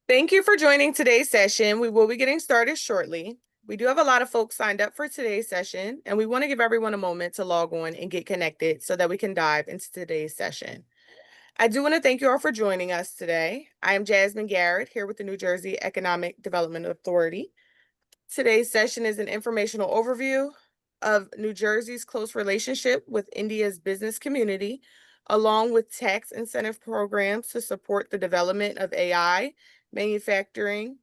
Thank you for joining today's session. We will be getting started shortly. We do have a lot of folks signed up for today's session, and we want to give everyone a moment to log on and get connected so that we can dive into today's session. I do want to thank you all for joining us today. I am Jasmine Garrett here with the New Jersey Economic Development Authority. Today's session is an informational overview of New Jersey's close relationship with India's business community, along with tax incentive programs to support the development of AI, manufacturing,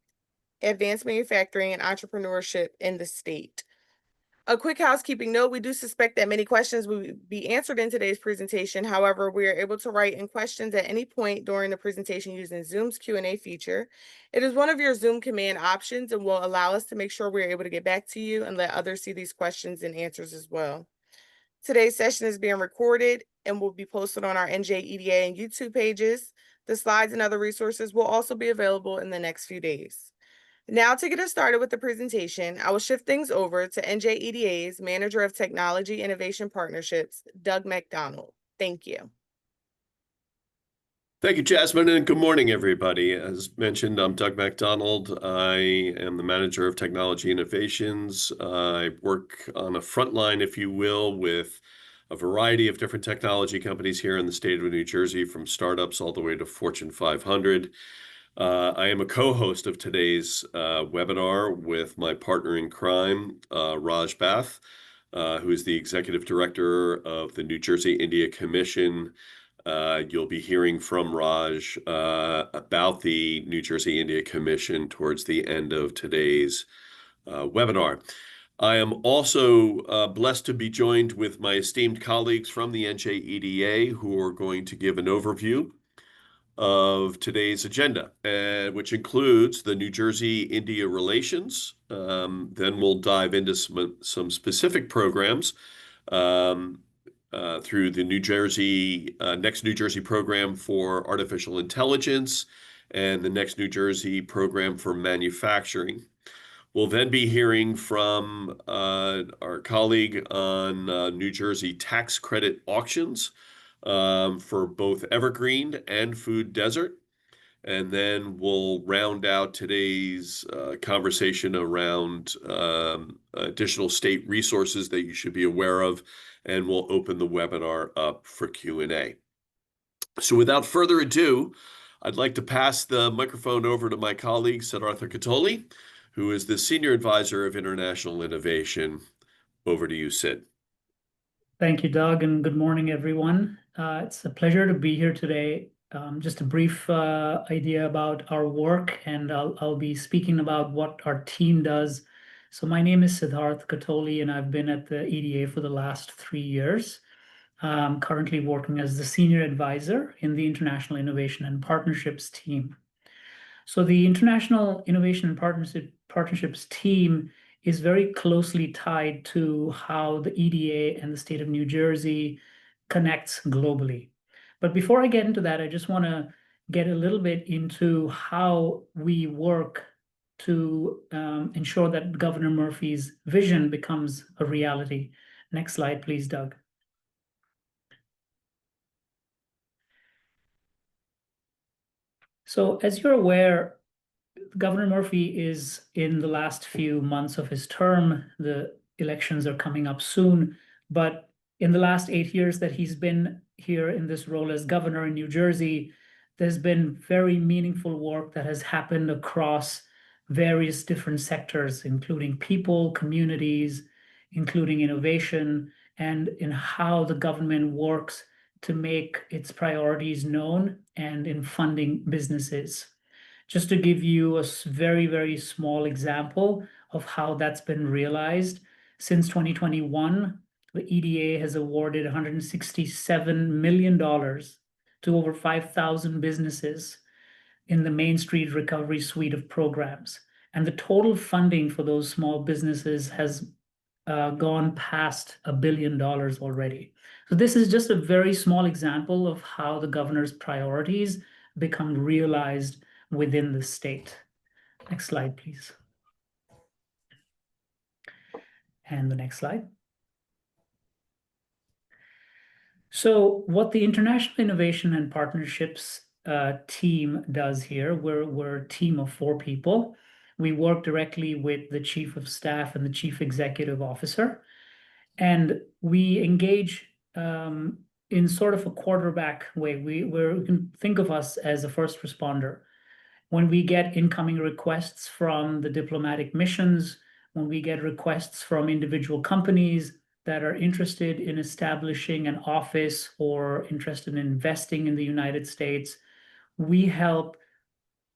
advanced manufacturing, and entrepreneurship in the state. A quick housekeeping note, we do suspect that many questions will be answered in today's presentation. However, we are able to write in questions at any point during the presentation using Zoom's Q&A feature. It is one of your Zoom command options and will allow us to make sure we're able to get back to you and let others see these questions and answers as well. Today's session is being recorded and will be posted on our NJEDA and YouTube pages. The slides and other resources will also be available in the next few days. Now, to get us started with the presentation, I will shift things over to NJEDA's Manager of Technology Innovation Partnerships, Doug McDonald. Thank you. Thank you, Jasmine, and good morning, everybody. As mentioned, I'm Doug McDonald. I am the Manager of Technology Innovations. I work on a front line, if you will, with a variety of different technology companies here in the state of New Jersey, from startups all the way to Fortune 500. I am a co-host of today's webinar with my partner in crime, Raj Bath, who is the Executive Director of the New Jersey India Commission. You'll be hearing from Raj about the New Jersey India Commission towards the end of today's webinar. I am also blessed to be joined with my esteemed colleagues from the NJEDA, who are going to give an overview of today's agenda, which includes the New Jersey-India relations. Then we'll dive into some specific programs through the Next New Jersey program for artificial intelligence and the Next New Jersey program for manufacturing. We'll then be hearing from our colleague on New Jersey tax credit auctions for both Evergreen and Food Desert. And then we'll round out today's conversation around additional state resources that you should be aware of, and we'll open the webinar up for Q&A. So without further ado, I'd like to pass the microphone over to my colleague, Siddhartha Katoli, who is the Senior Advisor of International Innovation. Over to you, Sid. Thank you, Doug, and good morning, everyone. It's a pleasure to be here today. Just a brief idea about our work, and I'll be speaking about what our team does. So my name is Siddhartha Katoli, and I've been at the EDA for the last 3 years. I'm currently working as the Senior Advisor in the International Innovation and Partnerships team. So the International Innovation and Partnerships team is very closely tied to how the EDA and the state of New Jersey connects globally. But before I get into that, I just want to get a little bit into how we work to ensure that Governor Murphy's vision becomes a reality. Next slide, please, Doug. So as you're aware, Governor Murphy is in the last few months of his term. The elections are coming up soon, but in the last 8 years that he's been here in this role as governor in New Jersey, there's been very meaningful work that has happened across various different sectors, including people, communities, including innovation, and in how the government works to make its priorities known and in funding businesses. Just to give you a very, very small example of how that's been realized, since 2021, the EDA has awarded $167 million to over 5,000 businesses in the Main Street Recovery Suite of programs. And the total funding for those small businesses has gone past $1 billion already. So this is just a very small example of how the governor's priorities become realized within the state. Next slide, please. And the next slide. So what the International Innovation and Partnerships team does here. We're a team of 4 people. We work directly with the chief of staff and the chief executive officer, and we engage in sort of a quarterback way. We can think of us as a first responder. When we get incoming requests from the diplomatic missions, when we get requests from individual companies that are interested in establishing an office or interested in investing in the United States, we help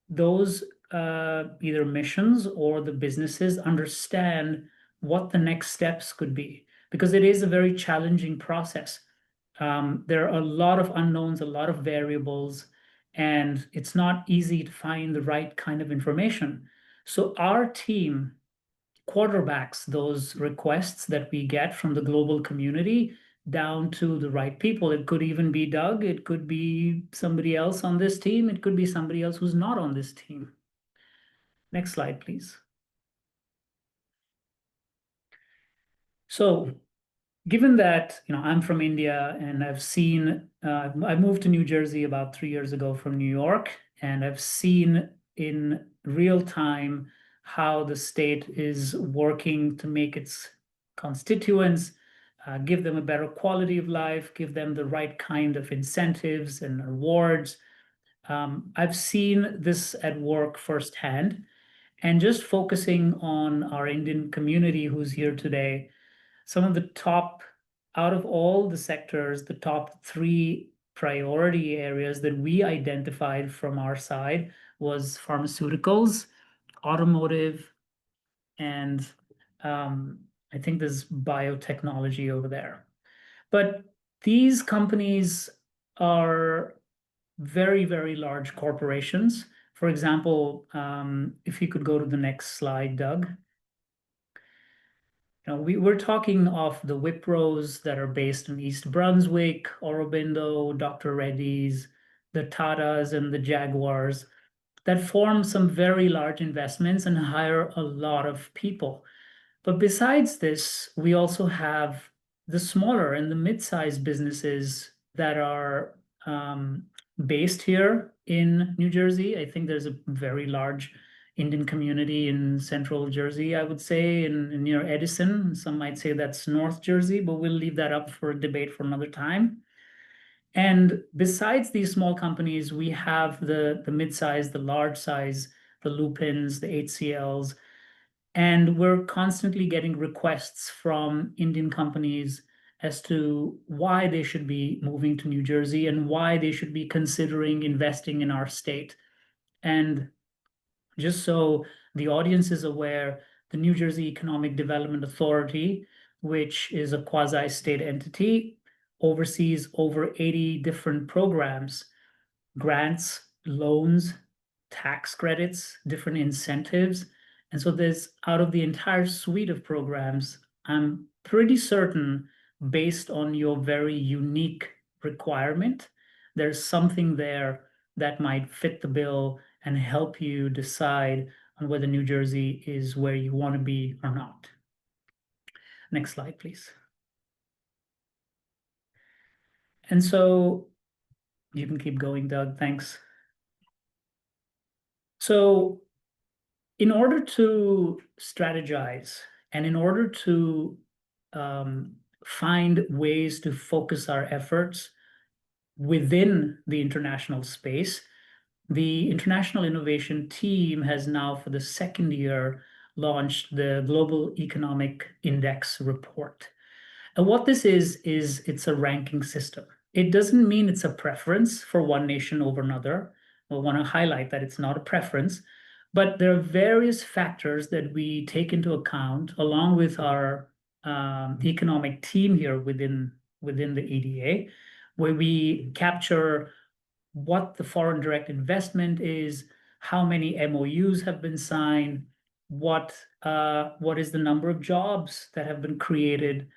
those either missions or the businesses understand what the next steps could be, because it is a very challenging process. There are a lot of unknowns, a lot of variables, and it's not easy to find the right kind of information. So our team quarterbacks those requests that we get from the global community down to the right people. It could even be Doug, it could be somebody else on this team, it could be somebody else who's not on this team. Next slide, please. So given that I'm from India and I've seen, I moved to New Jersey about 3 years ago from New York, and I've seen in real time how the state is working to make its constituents give them a better quality of life, give them the right kind of incentives and rewards. I've seen this at work firsthand, and just focusing on our Indian community who's here today, some of the top, out of all the sectors, the top 3 priority areas that we identified from our side was pharmaceuticals, automotive, and I think there's biotechnology over there. But these companies are very, very large corporations. For example, if you could go to the next slide, Doug. We're talking of the Wipros that are based in East Brunswick, Aurobindo, Dr. Reddy's, the Tatas and the Jaguars that form some very large investments and hire a lot of people. But besides this, we also have the smaller and the mid-sized businesses that are based here in New Jersey. I think there's a very large Indian community in central Jersey, I would say, in near Edison. Some might say that's North Jersey, but we'll leave that up for a debate for another time. And besides these small companies, we have the mid-size, the large size, the Lupins, the HCLs, and we're constantly getting requests from Indian companies as to why they should be moving to New Jersey and why they should be considering investing in our state. And just so the audience is aware, the New Jersey Economic Development Authority, which is a quasi-state entity, oversees over 80 different programs, grants, loans, tax credits, different incentives. And so there's, out of the entire suite of programs, I'm pretty certain, based on your very unique requirement, there's something there that might fit the bill and help you decide on whether New Jersey is where you want to be or not. Next slide, please. And so you can keep going, Doug. Thanks. So in order to strategize and in order to find ways to focus our efforts within the international space, the International Innovation Team has now, for the 2nd year, launched the Global Economic Index Report. And what this is it's a ranking system. It doesn't mean it's a preference for one nation over another. I want to highlight that it's not a preference, but there are various factors that we take into account along with our economic team here within the EDA, where we capture what the foreign direct investment is, how many MOUs have been signed, what is the number of jobs that have been created,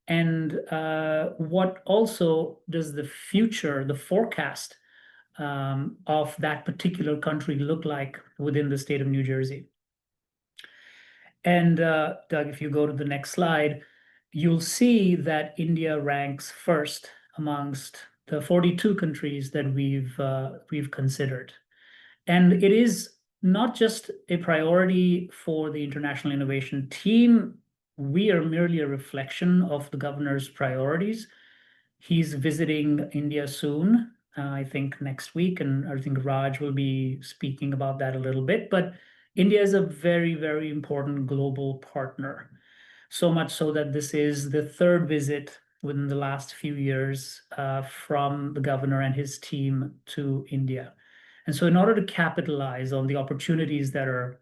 and what also does the future, the forecast of that particular country look like within the state of New Jersey. And Doug, if you go to the next slide, you'll see that India ranks first amongst the 42 countries that we've considered. And it is not just a priority for the International Innovation Team. We are merely a reflection of the governor's priorities. He's visiting India soon, I think next week, and I think Raj will be speaking about that a little bit. But India is a very, very important global partner. So much so that this is the third visit within the last few years from the governor and his team to India. And so in order to capitalize on the opportunities that are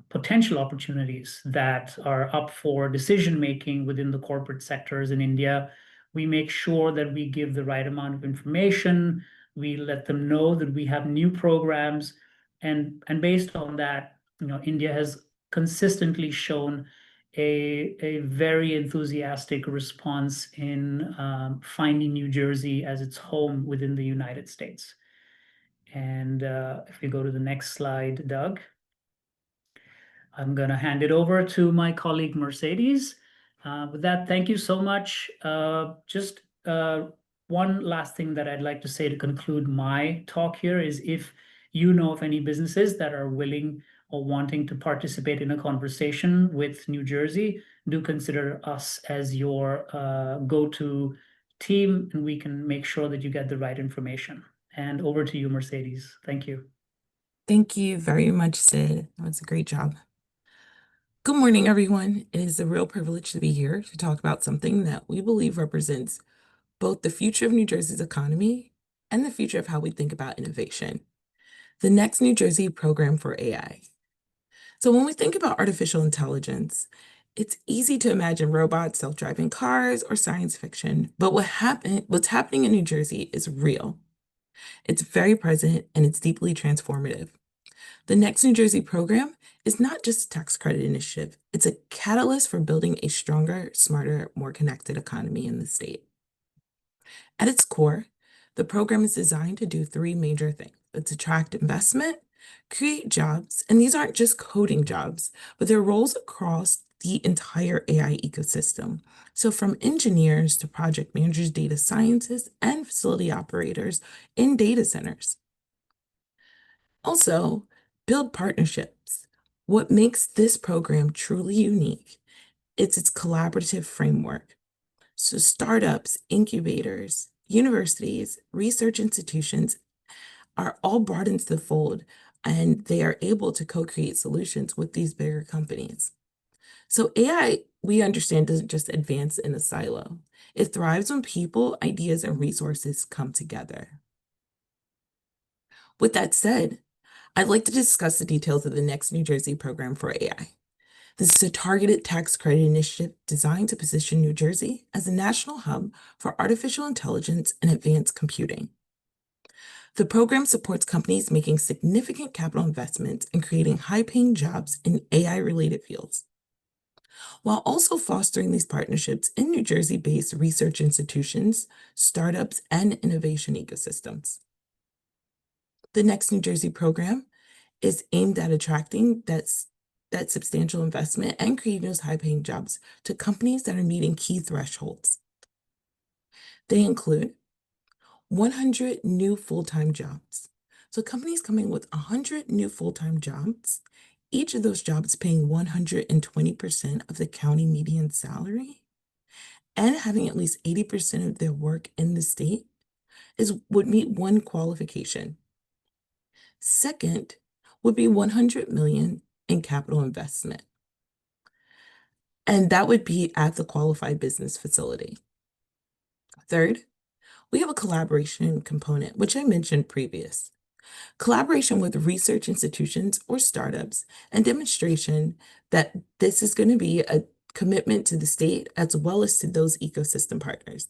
potential opportunities that are up for decision-making within the corporate sectors in India, we make sure that we give the right amount of information. We let them know that we have new programs. And based on that, India has consistently shown a very enthusiastic response in finding New Jersey as its home within the United States. And if we go to the next slide, Doug, I'm going to hand it over to my colleague Mercedes. With that, thank you so much. Just one last thing that I'd like to say to conclude my talk here is if you know of any businesses that are willing or wanting to participate in a conversation with New Jersey, do consider us as your go-to team, and we can make sure that you get the right information. And over to you, Mercedes. Thank you. Thank you very much, Sid. That was a great job. Good morning, everyone. It is a real privilege to be here to talk about something that we believe represents both the future of New Jersey's economy and the future of how we think about innovation. The next New Jersey program for AI. So when we think about artificial intelligence, it's easy to imagine robots, self-driving cars, or science fiction, but what's happening in New Jersey is real. It's very present and it's deeply transformative. The Next New Jersey program is not just a tax credit initiative, it's a catalyst for building a stronger, smarter, more connected economy in the state. At its core, the program is designed to do three major things. It's attract investment, create jobs, and these aren't just coding jobs, but they're roles across the entire AI ecosystem. So from engineers to project managers, data scientists, and facility operators in data centers. Also, build partnerships. What makes this program truly unique is its collaborative framework. So startups, incubators, universities, research institutions are all brought into the fold, and they are able to co-create solutions with these bigger companies. So AI, we understand, doesn't just advance in a silo. It thrives when people, ideas, and resources come together. With that said, I'd like to discuss the details of the Next New Jersey program for AI. This is a targeted tax credit initiative designed to position New Jersey as a national hub for artificial intelligence and advanced computing. The program supports companies making significant capital investments and creating high-paying jobs in AI-related fields, while also fostering these partnerships in New Jersey-based research institutions, startups, and innovation ecosystems. The Next New Jersey program is aimed at attracting that substantial investment and creating those high-paying jobs to companies that are meeting key thresholds. They include 100 new full-time jobs. So companies coming with 100 new full-time jobs, each of those jobs paying 120% of the county median salary, and having at least 80% of their work in the state would meet one qualification. Second would be 100 million in capital investment. And that would be at the qualified business facility. Third, we have a collaboration component, which I mentioned previous. Collaboration with research institutions or startups and demonstration that this is going to be a commitment to the state as well as to those ecosystem partners.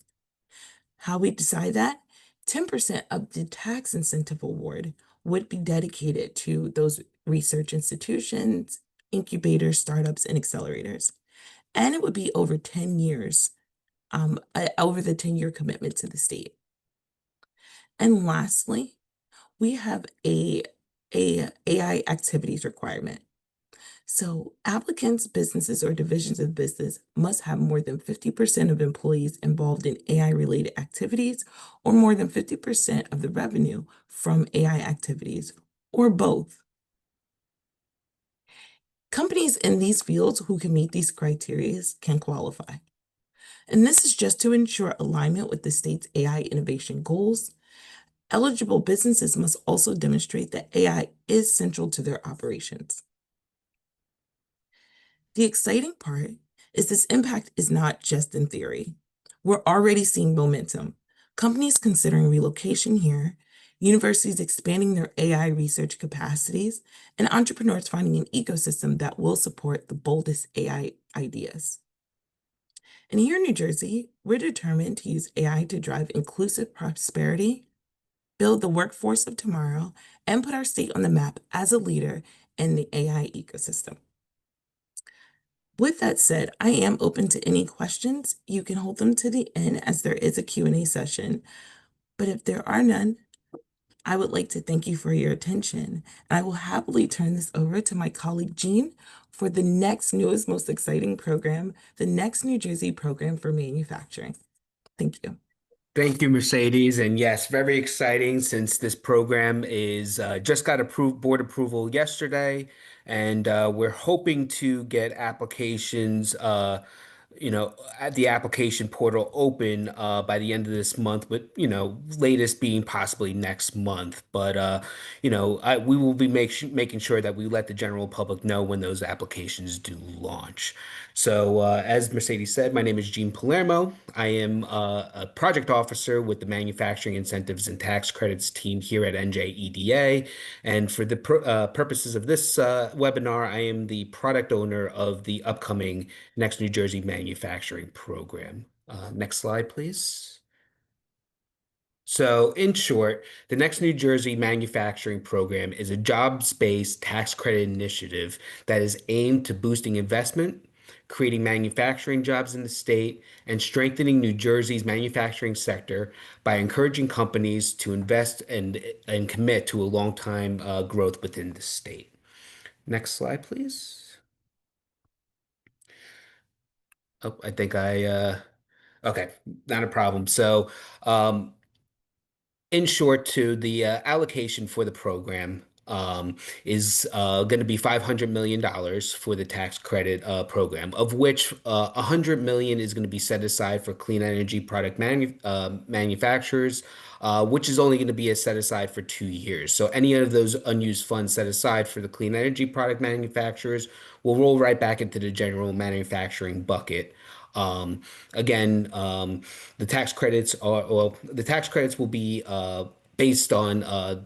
How we decide that? 10% of the tax incentive award would be dedicated to those research institutions, incubators, startups, and accelerators. And it would be over 10 years, over the 10-year commitment to the state. And lastly, we have a AI activities requirement. So applicants, businesses, or divisions of business must have more than 50% of employees involved in AI-related activities or more than 50% of the revenue from AI activities, or both. Companies in these fields who can meet these criteria can qualify. And this is just to ensure alignment with the state's AI innovation goals. Eligible businesses must also demonstrate that AI is central to their operations. The exciting part is this impact is not just in theory. We're already seeing momentum. Companies considering relocation here, universities expanding their AI research capacities, and entrepreneurs finding an ecosystem that will support the boldest AI ideas. And here in New Jersey, we're determined to use AI to drive inclusive prosperity, build the workforce of tomorrow, and put our state on the map as a leader in the AI ecosystem. With that said, I am open to any questions. You can hold them to the end as there is a Q&A session. But if there are none, I would like to thank you for your attention. And I will happily turn this over to my colleague Jean for the next newest, most exciting program, the Next New Jersey Program for Manufacturing. Thank you. Thank you, Mercedes. And yes, very exciting since this program is just got board approval yesterday, and we're hoping to get applications at the application portal open by the end of this month, but latest being possibly next month. But we will be making sure that we let the general public know when those applications do launch. So as Mercedes said, my name is Gene Palermo. I am a project officer with the Manufacturing Incentives and Tax Credits team here at NJEDA. And for the purposes of this webinar, I am the product owner of the upcoming Next New Jersey Manufacturing Program. Next slide, please. So in short, the Next New Jersey Manufacturing Program is a jobs-based tax credit initiative that is aimed to boosting investment, creating manufacturing jobs in the state, and strengthening New Jersey's manufacturing sector by encouraging companies to invest and commit to a long-time growth within the state. Next slide, please. Oh, I think okay, not a problem. So, in short, the allocation for the program is going to be $500 million for the tax credit program, of which $100 million is going to be set aside for clean energy product manufacturers, which is only going to be set aside for 2 years. So any of those unused funds set aside for the clean energy product manufacturers will roll right back into the general manufacturing bucket. Again, the tax credits will be based on a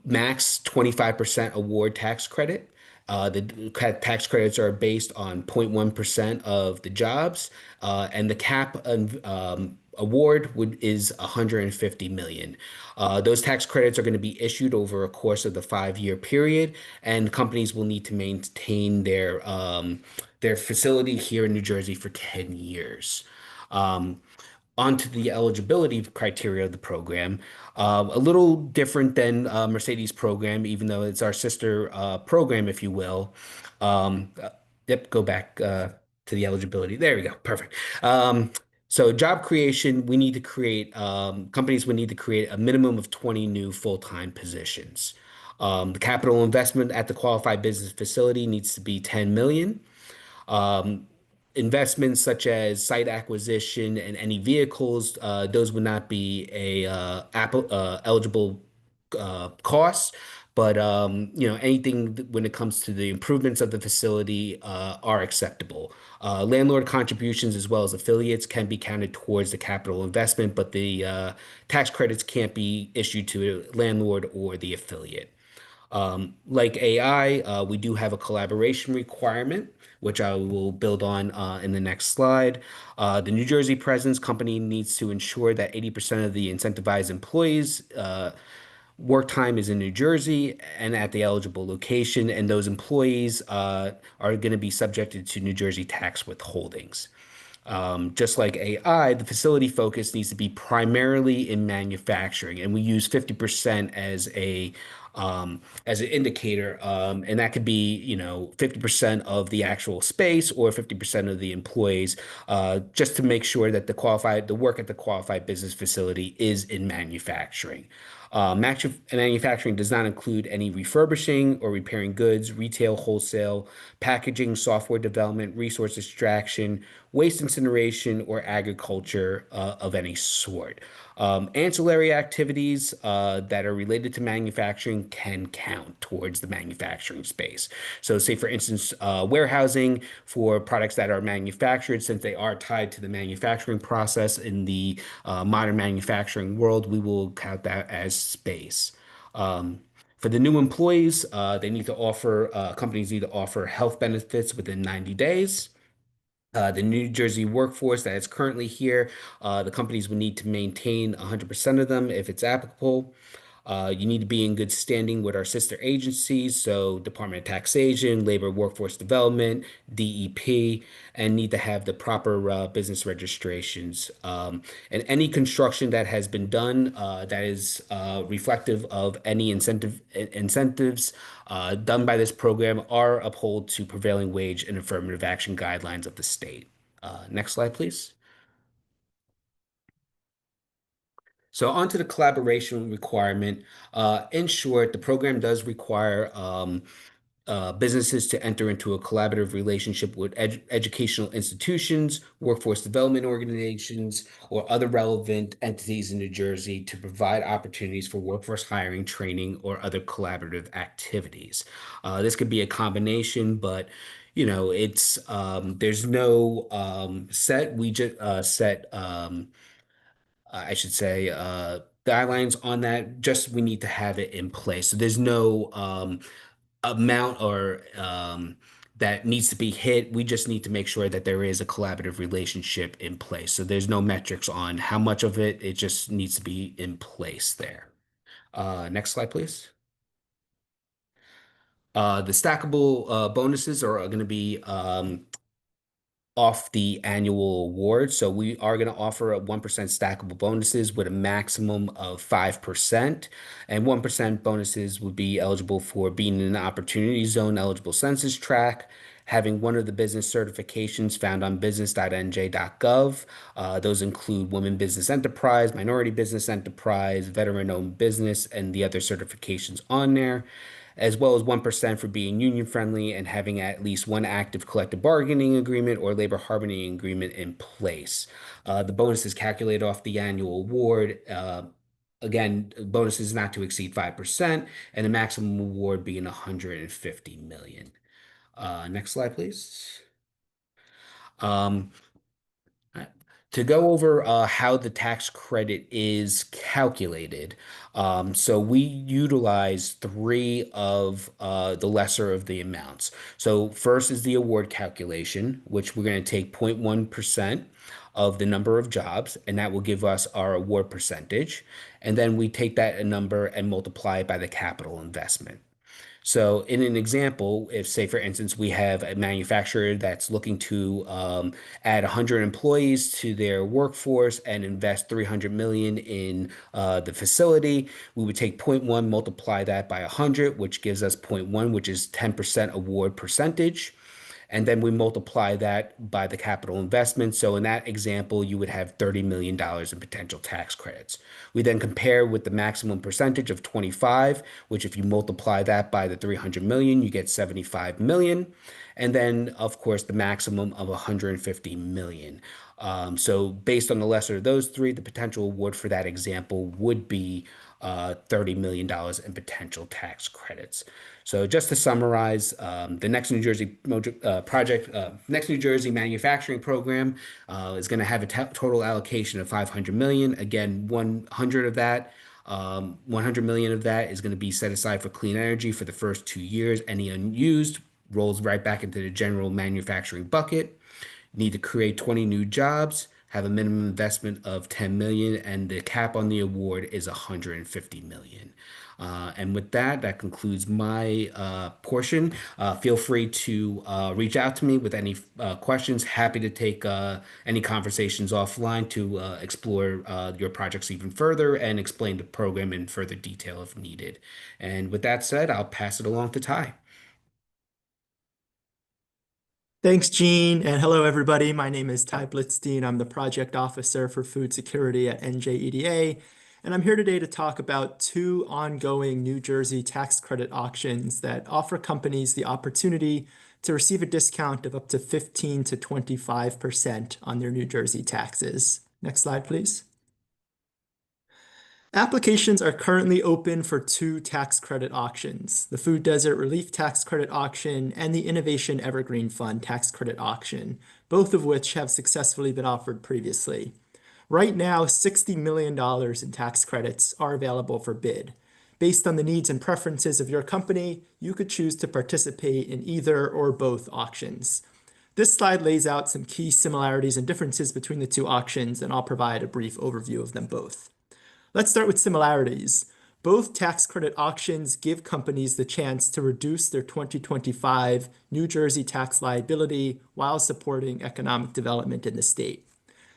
max 25% award tax credit. The tax credits are based on 0.1% of the jobs, and the cap award is 150 million. Those tax credits are going to be issued over a course of the 5-year period, and companies will need to maintain their facility here in New Jersey for 10 years. Onto the eligibility criteria of the program. A little different than Mercedes program, even though it's our sister program, if you will. Yep, go back to the eligibility. There we go. Perfect. So job creation, we need to create, companies would need to create a minimum of 20 new full-time positions. The capital investment at the qualified business facility needs to be 10 million. Investments such as site acquisition and any vehicles, those would not be eligible costs. But anything when it comes to the improvements of the facility are acceptable. Landlord contributions as well as affiliates can be counted towards the capital investment, but the tax credits can't be issued to a landlord or the affiliate. Like AI, we do have a collaboration requirement, which I will build on in the next slide. The New Jersey presence company needs to ensure that 80% of the incentivized employees work time is in New Jersey and at the eligible location, and those employees are going to be subjected to New Jersey tax withholdings. Just like AI, the facility focus needs to be primarily in manufacturing, and we use 50% as a as an indicator. And that could be, 50% of the actual space or 50% of the employees, just to make sure that the work at the qualified business facility is in manufacturing. Manufacturing does not include any refurbishing or repairing goods, retail, wholesale, packaging, software development, resource extraction, waste incineration, or agriculture of any sort. Ancillary activities that are related to manufacturing can count towards the manufacturing space. So, say for instance, warehousing for products that are manufactured, since they are tied to the manufacturing process in the modern manufacturing world, we will count that as space. For the new employees, companies need to offer health benefits within 90 days. The New Jersey workforce that is currently here, the companies would need to maintain 100% of them if it's applicable. You need to be in good standing with our sister agencies, so Department of Taxation, Labor Workforce Development, DEP, and need to have the proper business registrations. And any construction that has been done that is reflective of any incentives done by this program are upheld to prevailing wage and affirmative action guidelines of the state. Next slide, please. So onto the collaboration requirement. In short, the program does require businesses to enter into a collaborative relationship with educational institutions, workforce development organizations, or other relevant entities in New Jersey to provide opportunities for workforce hiring, training, or other collaborative activities. This could be a combination, but it's there's no we just set I should say, guidelines on that. Just we need to have it in place. So there's no amount or that needs to be hit. We just need to make sure that there is a collaborative relationship in place. So there's no metrics on how much of it. It just needs to be in place there. Next slide, please. The stackable bonuses are going to be off the annual award. So we are going to offer a 1% stackable bonuses with a maximum of 5%. And 1% bonuses would be eligible for being in an opportunity zone eligible census tract, having one of the business certifications found on business.nj.gov. Those include Women Business Enterprise, Minority Business Enterprise, Veteran-Owned Business, and the other certifications on there, as well as 1% for being union friendly and having at least one active collective bargaining agreement or labor harmony agreement in place. The bonus is calculated off the annual award. Again, bonus is not to exceed 5%, and the maximum award being $150 million. Next slide, please. To go over how the tax credit is calculated, so we utilize three of the lesser of the amounts. So first is the award calculation, which we're going to take 0.1% of the number of jobs, and that will give us our award percentage. And then we take that number and multiply it by the capital investment. So in an example, if say for instance, we have a manufacturer that's looking to add 100 employees to their workforce and invest 300 million in the facility, we would take 0.1, multiply that by 100, which gives us 0.1, which is 10% award percentage. And then we multiply that by the capital investment. So in that example, you would have $30 million in potential tax credits. We then compare with the maximum percentage of 25, which if you multiply that by the 300 million, you get 75 million. And then, of course, the maximum of 150 million. So based on the lesser of those three, the potential award for that example would be $30 million in potential tax credits. So just to summarize, the Next New Jersey project, Next New Jersey manufacturing program is going to have a total allocation of 500 million. Again, 100 of that, 100 million of that is going to be set aside for clean energy for the first 2 years. Any unused rolls right back into the general manufacturing bucket. Need to create 20 new jobs. have a minimum investment of 10 million, and the cap on the award is 150 million. And with that, that concludes my portion. Feel free to reach out to me with any questions. Happy to take any conversations offline to explore your projects even further and explain the program in further detail if needed. And with that said, I'll pass it along to Ty. Thanks, Gene, and hello, everybody. My name is Ty Blitzstein. I'm the Project Officer for Food Security at NJEDA, and I'm here today to talk about two ongoing New Jersey tax credit auctions that offer companies the opportunity to receive a discount of up to 15 to 25% on their New Jersey taxes. Next slide, please. Applications are currently open for two tax credit auctions, the Food Desert Relief Tax Credit Auction and the Innovation Evergreen Fund Tax Credit Auction, both of which have successfully been offered previously. Right now, $60 million in tax credits are available for bid. Based on the needs and preferences of your company, you could choose to participate in either or both auctions. This slide lays out some key similarities and differences between the two auctions, and I'll provide a brief overview of them both. Let's start with similarities. Both tax credit auctions give companies the chance to reduce their 2025 New Jersey tax liability while supporting economic development in the state.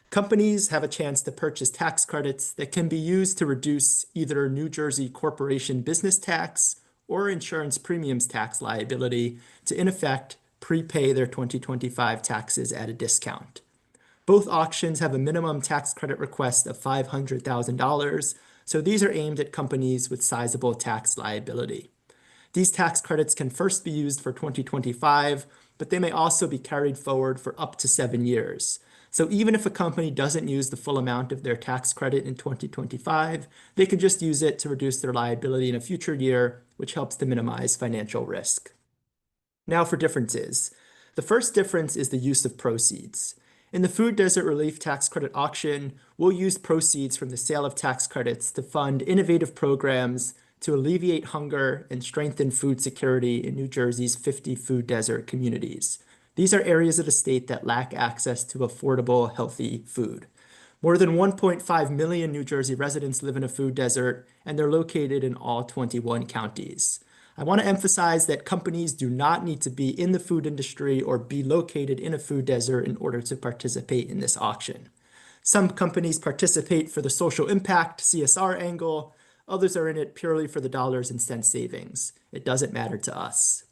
Companies have a chance to purchase tax credits that can be used to reduce either New Jersey corporation business tax or insurance premiums tax liability to, in effect, prepay their 2025 taxes at a discount. Both auctions have a minimum tax credit request of $500,000, so these are aimed at companies with sizable tax liability. These tax credits can first be used for 2025, but they may also be carried forward for up to 7 years. So even if a company doesn't use the full amount of their tax credit in 2025, they can just use it to reduce their liability in a future year, which helps to minimize financial risk. Now for differences. The first difference is the use of proceeds. In the Food Desert Relief Tax Credit Auction, we'll use proceeds from the sale of tax credits to fund innovative programs to alleviate hunger and strengthen food security in New Jersey's 50 food desert communities. These are areas of the state that lack access to affordable, healthy food. More than 1.5 million New Jersey residents live in a food desert, and they're located in all 21 counties. I want to emphasize that companies do not need to be in the food industry or be located in a food desert in order to participate in this auction. Some companies participate for the social impact, CSR angle. Others are in it purely for the dollars and cents savings. It doesn't matter to us.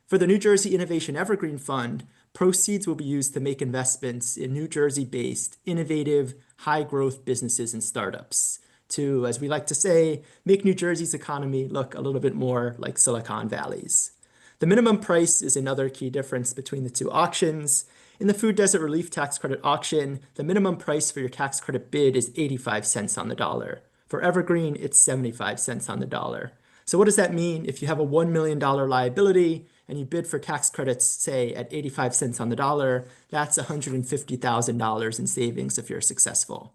For the New Jersey Innovation Evergreen Fund, proceeds will be used to make investments in New Jersey-based, innovative, high-growth businesses and startups to, as we like to say, make New Jersey's economy look a little bit more like Silicon Valley's. The minimum price is another key difference between the two auctions. In the Food Desert Relief Tax Credit Auction, the minimum price for your tax credit bid is 85 cents on the dollar. For Evergreen, it's 75 cents on the dollar. So what does that mean? If you have a $1 million liability and you bid for tax credits, say, at 85 cents on the dollar, that's $150,000 in savings if you're successful.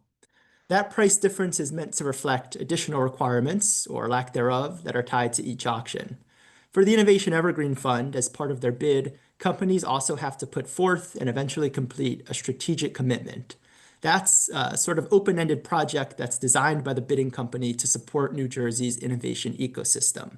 That price difference is meant to reflect additional requirements, or lack thereof, that are tied to each auction. For the Innovation Evergreen Fund, as part of their bid, companies also have to put forth and eventually complete a strategic commitment. That's a sort of open-ended project that's designed by the bidding company to support New Jersey's innovation ecosystem.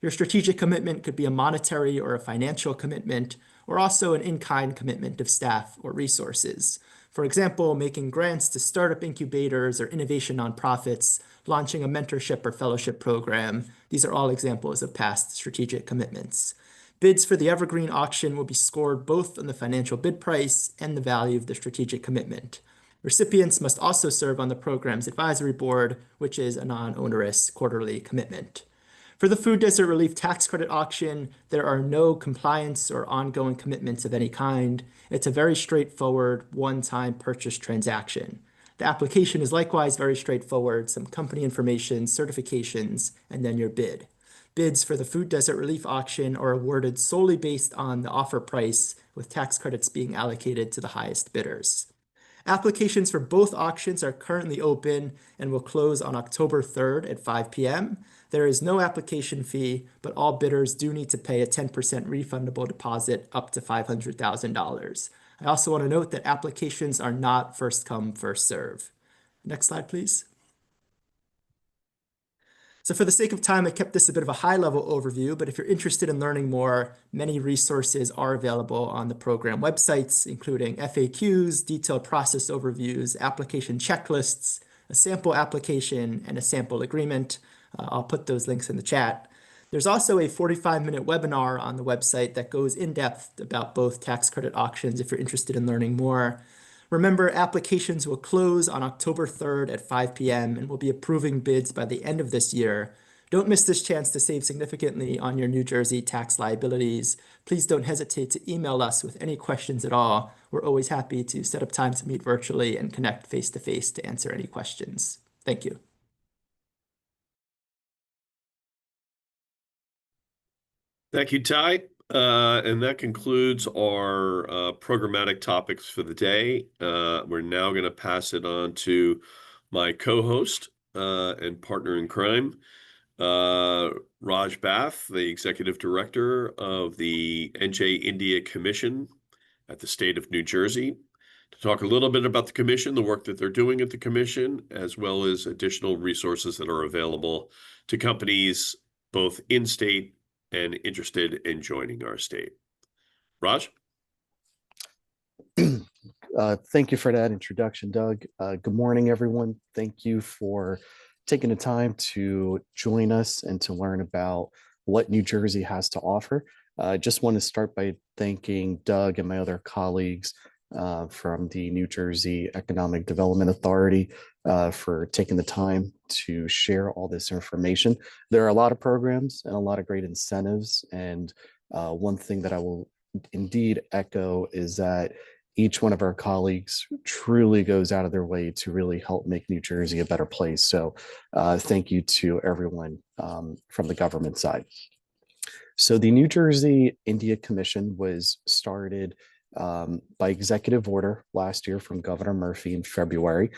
Your strategic commitment could be a monetary or a financial commitment, or also an in-kind commitment of staff or resources. For example, making grants to startup incubators or innovation nonprofits, launching a mentorship or fellowship program. These are all examples of past strategic commitments. Bids for the Evergreen auction will be scored both on the financial bid price and the value of the strategic commitment. Recipients must also serve on the program's advisory board, which is a non-onerous quarterly commitment. For the Food Desert Relief Tax Credit Auction, there are no compliance or ongoing commitments of any kind. It's a very straightforward, one-time purchase transaction. The application is likewise very straightforward, some company information, certifications, and then your bid. Bids for the Food Desert Relief Auction are awarded solely based on the offer price, with tax credits being allocated to the highest bidders. Applications for both auctions are currently open and will close on October 3rd at 5 p.m. There is no application fee, but all bidders do need to pay a 10% refundable deposit up to $500,000. I also want to note that applications are not first come, first serve. Next slide, please. So for the sake of time, I kept this a bit of a high-level overview, but if you're interested in learning more, many resources are available on the program websites, including FAQs, detailed process overviews, application checklists, a sample application, and a sample agreement. I'll put those links in the chat. There's also a 45-minute webinar on the website that goes in depth about both tax credit auctions if you're interested in learning more. Remember, applications will close on October 3rd at 5 p.m. and we'll be approving bids by the end of this year. Don't miss this chance to save significantly on your New Jersey tax liabilities. Please don't hesitate to email us with any questions at all. We're always happy to set up time to meet virtually and connect face-to-face to answer any questions. Thank you. Thank you, Ty. And that concludes our programmatic topics for the day. We're now going to pass it on to my co-host and partner in crime, Raj Bath, the Executive Director of the NJEDA Commission at the state of New Jersey, to talk a little bit about the commission, the work that they're doing at the commission, as well as additional resources that are available to companies both in-state and interested in joining our state. Raj? Thank you for that introduction, Doug. Good morning, everyone. Thank you for taking the time to join us and to learn about what New Jersey has to offer. I just want to start by thanking Doug and my other colleagues from the New Jersey Economic Development Authority for taking the time to share all this information. There are a lot of programs and a lot of great incentives. And one thing that I will indeed echo is that each one of our colleagues truly goes out of their way to really help make New Jersey a better place. So thank you to everyone from the government side. So the New Jersey India Commission was started by executive order last year from Governor Murphy in February.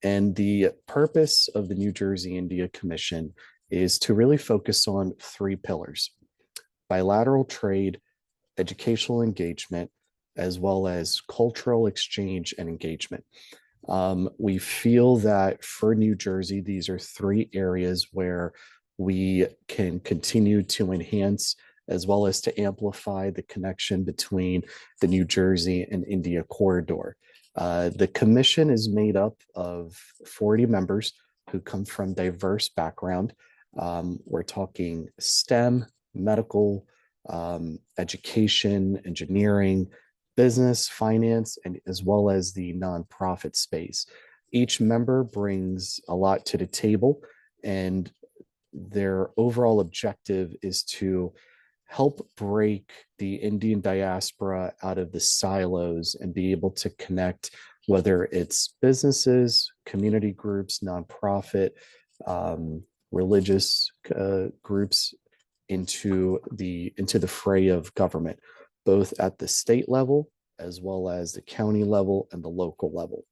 And the purpose of the New Jersey India Commission is to really focus on three pillars: bilateral trade, educational engagement, as well as cultural exchange and engagement. We feel that for New Jersey, these are three areas where we can continue to enhance as well as to amplify the connection between the New Jersey and India corridor. The commission is made up of 40 members who come from diverse background. We're talking STEM, medical, education, engineering, business, finance, and as well as the nonprofit space. Each member brings a lot to the table, and their overall objective is to help break the Indian diaspora out of the silos and be able to connect, whether it's businesses, community groups, nonprofit, religious groups into the fray of government, both at the state level as well as the county level and the local level.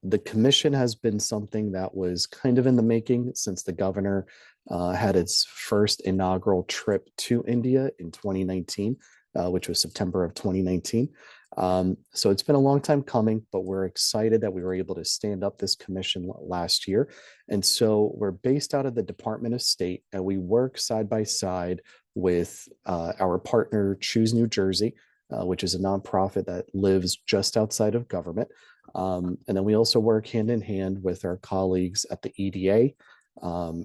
The commission has been something that was kind of in the making since the governor had its first inaugural trip to India in 2019, which was September of 2019. So it's been a long time coming, but we're excited that we were able to stand up this commission last year. And so we're based out of the Department of State, and we work side by side with our partner, Choose New Jersey, which is a nonprofit that lives just outside of government. And then we also work hand in hand with our colleagues at the EDA,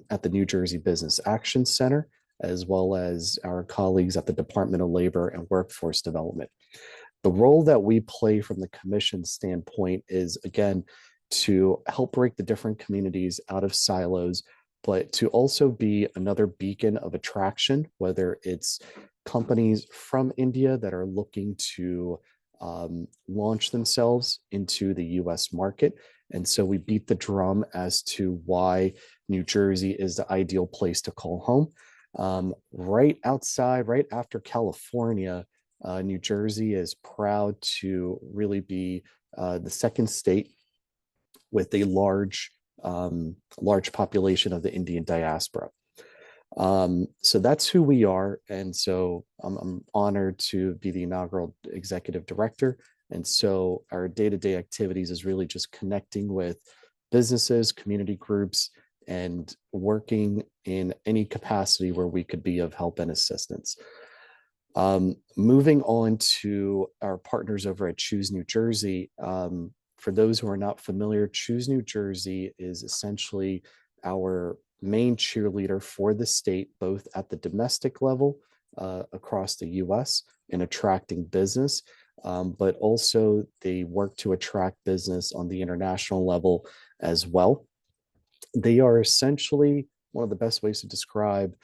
at the New Jersey Business Action Center, as well as our colleagues at the Department of Labor and Workforce Development. The role that we play from the commission standpoint is, again, to help break the different communities out of silos, but to also be another beacon of attraction, whether it's companies from India that are looking to launch themselves into the US market. And so we beat the drum as to why New Jersey is the ideal place to call home. Right after California, New Jersey is proud to really be the second state with a large population of the Indian diaspora. So that's who we are. And so I'm honored to be the inaugural executive director. And so our day-to-day activities is really just connecting with businesses, community groups, and working in any capacity where we could be of help and assistance. Moving on to our partners over at Choose New Jersey. For those who are not familiar, Choose New Jersey is essentially our main cheerleader for the state, both at the domestic level across the US in attracting business, but also they work to attract business on the international level as well. They are essentially one of the best ways to describe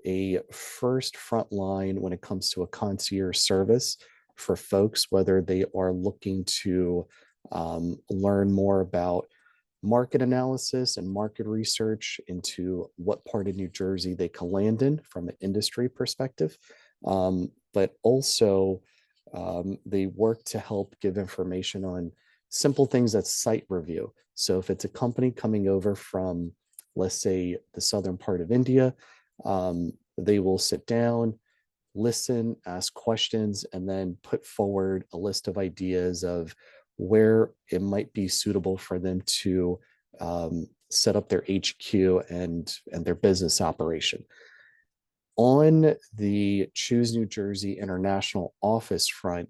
a first front line when it comes to a concierge service for folks, whether they are looking to learn more about market analysis and market research into what part of New Jersey they can land in from an industry perspective. But also they work to help give information on simple things that's site review. So if it's a company coming over from, let's say, the southern part of India, they will sit down, listen, ask questions, and then put forward a list of ideas of where it might be suitable for them to set up their HQ and their business operation. On the Choose New Jersey International office front,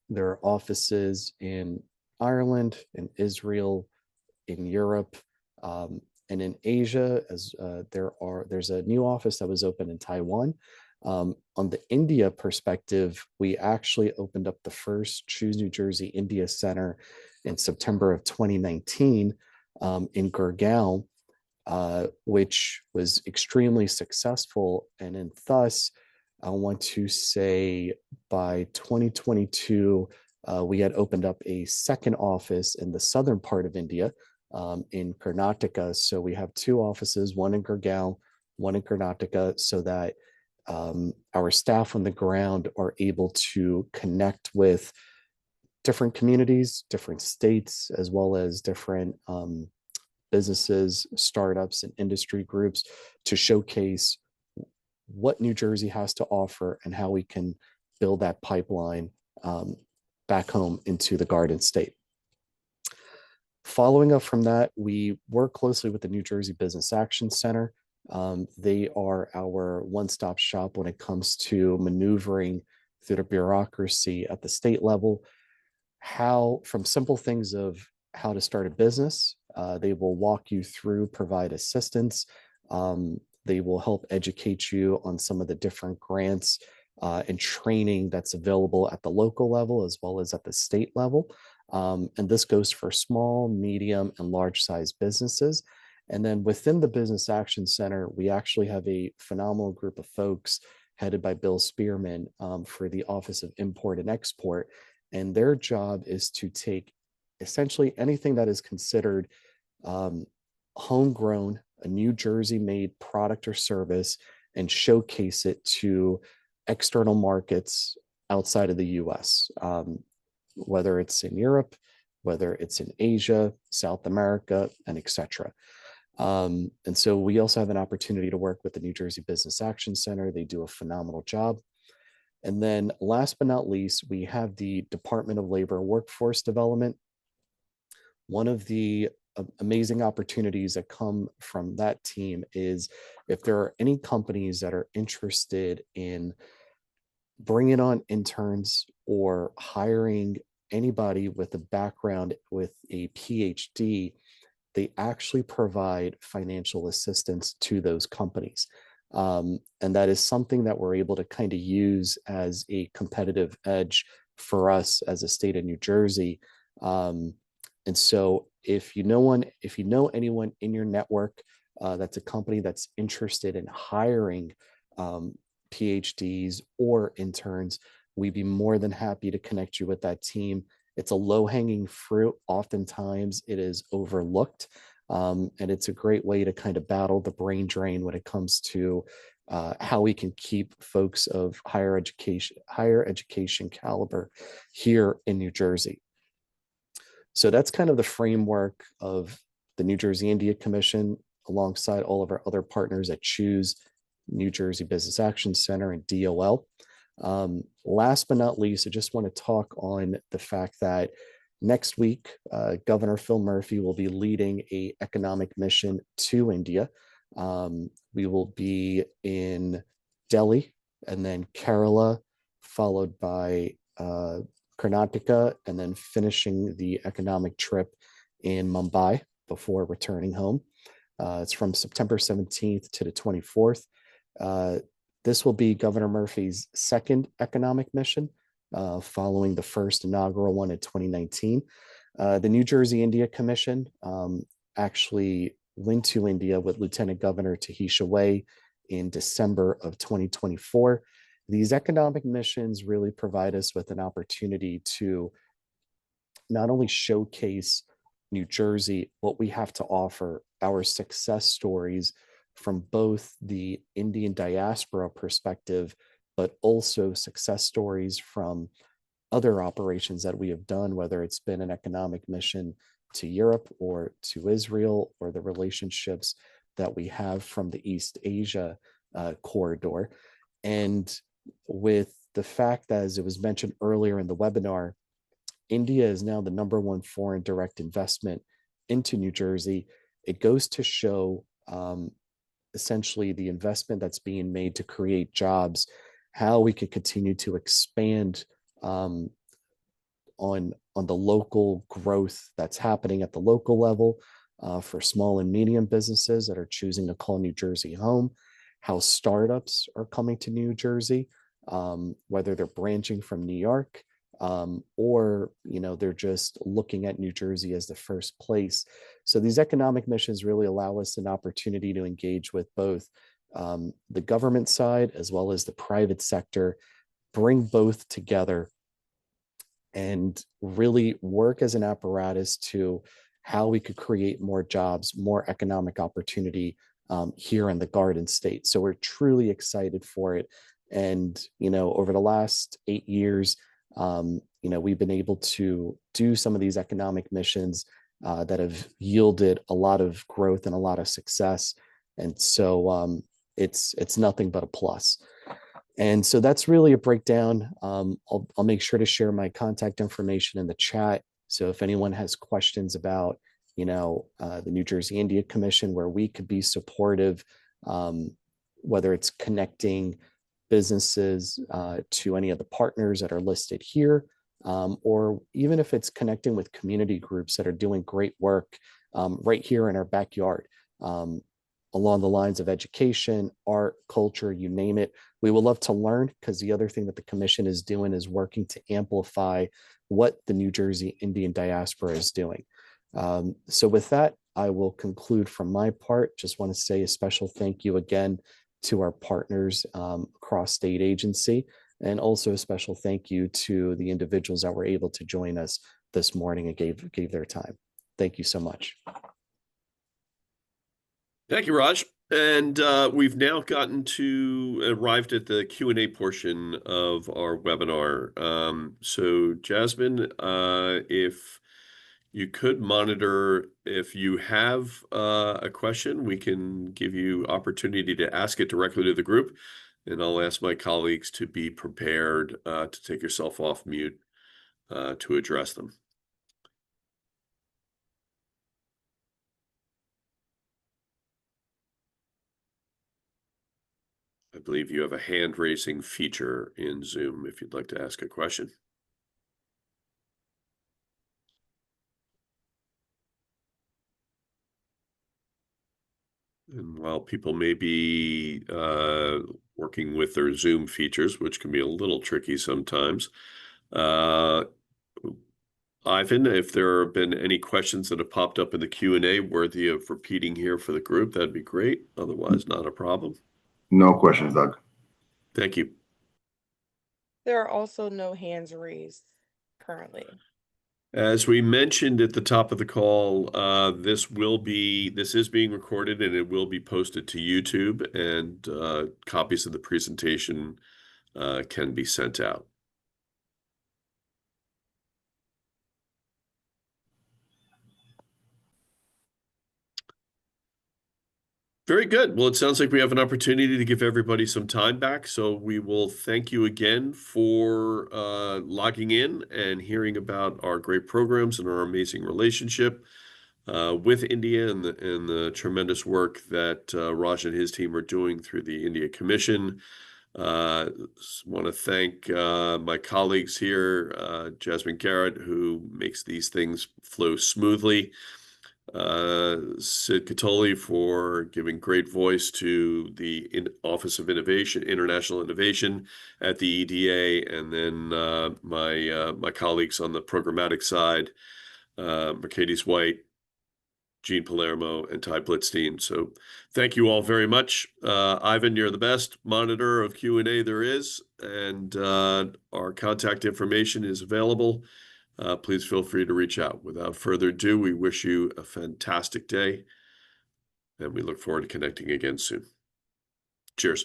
there are offices in Ireland, in Israel, in Europe, and in Asia. As there's a new office that was opened in Taiwan. On the India perspective, we actually opened up the first Choose New Jersey India Center in September of 2019 in Gurgaon, which was extremely successful. And thus, I want to say by 2022, we had opened up a second office in the southern part of India, in Karnataka. So we have two offices, one in Gurgaon, one in Karnataka, so that our staff on the ground are able to connect with different communities, different states, as well as different businesses, startups, and industry groups to showcase what New Jersey has to offer and how we can build that pipeline back home into the Garden State. Following up from that, we work closely with the New Jersey Business Action Center. They are our one-stop shop when it comes to maneuvering through the bureaucracy at the state level. From simple things of how to start a business, they will walk you through, provide assistance. They will help educate you on some of the different grants and training that's available at the local level as well as at the state level. And this goes for small, medium, and large size businesses. And then within the Business Action Center, we actually have a phenomenal group of folks headed by Bill Spearman for the Office of Import and Export. And their job is to take essentially anything that is considered homegrown, a New Jersey made product or service, and showcase it to external markets outside of the US, whether it's in Europe, whether it's in Asia, South America, and etc. And so we also have an opportunity to work with the New Jersey Business Action Center. They do a phenomenal job. And then last but not least, we have the Department of Labor Workforce Development. One of the amazing opportunities that come from that team is if there are any companies that are interested in bringing on interns or hiring anybody with a background with a PhD, they actually provide financial assistance to those companies. And that is something that we're able to kind of use as a competitive edge for us as a state of New Jersey. And so if you know anyone in your network that's a company that's interested in hiring PhDs or interns, we'd be more than happy to connect you with that team. It's a low-hanging fruit. Oftentimes it is overlooked. And it's a great way to kind of battle the brain drain when it comes to how we can keep folks of higher education caliber here in New Jersey. So that's kind of the framework of the New Jersey India Commission. alongside all of our other partners at Choose, New Jersey Business Action Center, and DOL. Last but not least, I just want to talk on the fact that next week, Governor Phil Murphy will be leading an economic mission to India. We will be in Delhi and then Kerala, followed by Karnataka, and then finishing the economic trip in Mumbai before returning home. It's from September 17th to the 24th. This will be Governor Murphy's second economic mission, following the first inaugural one in 2019. The New Jersey India Commission actually went to India with Lieutenant Governor Tahisha Wade in December of 2024. These economic missions really provide us with an opportunity to not only showcase New Jersey, what we have to offer, our success stories from both the Indian diaspora perspective, but also success stories from other operations that we have done, whether it's been an economic mission to Europe or to Israel, or the relationships that we have from the East Asia corridor. And with the fact that, as it was mentioned earlier in the webinar, India is now the #1 foreign direct investment into New Jersey. It goes to show essentially the investment that's being made to create jobs, how we could continue to expand on the local growth that's happening at the local level for small and medium businesses that are choosing to call New Jersey home, how startups are coming to New Jersey, whether they're branching from New York, or they're just looking at New Jersey as the first place. So these economic missions really allow us an opportunity to engage with both the government side as well as the private sector, bring both together, and really work as an apparatus to how we could create more jobs, more economic opportunity here in the Garden State. So we're truly excited for it. And, over the last 8 years, we've been able to do some of these economic missions that have yielded a lot of growth and a lot of success. And so it's nothing but a plus. And so that's really a breakdown. I'll make sure to share my contact information in the chat. So if anyone has questions about, the New Jersey India Commission, where we could be supportive, whether it's connecting businesses to any of the partners that are listed here, or even if it's connecting with community groups that are doing great work right here in our backyard, along the lines of education, art, culture, you name it. We would love to learn, because the other thing that the commission is doing is working to amplify what the New Jersey Indian diaspora is doing. So with that, I will conclude from my part. Just want to say a special thank you again to our partners across state agency, and also a special thank you to the individuals that were able to join us this morning and gave their time. Thank you so much. Thank you, Raj. And we've now arrived at the Q&A portion of our webinar. So Jasmine, if you could monitor, if you have a question, we can give you opportunity to ask it directly to the group. And I'll ask my colleagues to be prepared to take yourself off mute to address them. I believe you have a hand raising feature in Zoom if you'd like to ask a question. And while people may be working with their Zoom features, which can be a little tricky sometimes, Ivan, if there have been any questions that have popped up in the Q&A worthy of repeating here for the group, that'd be great. Otherwise, not a problem. No questions, Doug. Thank you. There are also no hands raised currently. As we mentioned at the top of the call, this is being recorded and it will be posted to YouTube, and copies of the presentation can be sent out. Very good. Well, it sounds like we have an opportunity to give everybody some time back. So we will thank you again for logging in and hearing about our great programs and our amazing relationship with India and the tremendous work that Raj and his team are doing through the India Commission. Want to thank my colleagues here, Jasmine Garrett, who makes these things flow smoothly. Sid Catoli for giving great voice to the Office of Innovation, International Innovation at the EDA, and then my colleagues on the programmatic side, Mercedes White, Gene Palermo, and Ty Blitzstein. So thank you all very much. Ivan, you're the best monitor of Q&A there is, and our contact information is available. Please feel free to reach out. Without further ado, we wish you a fantastic day, and we look forward to connecting again soon. Cheers.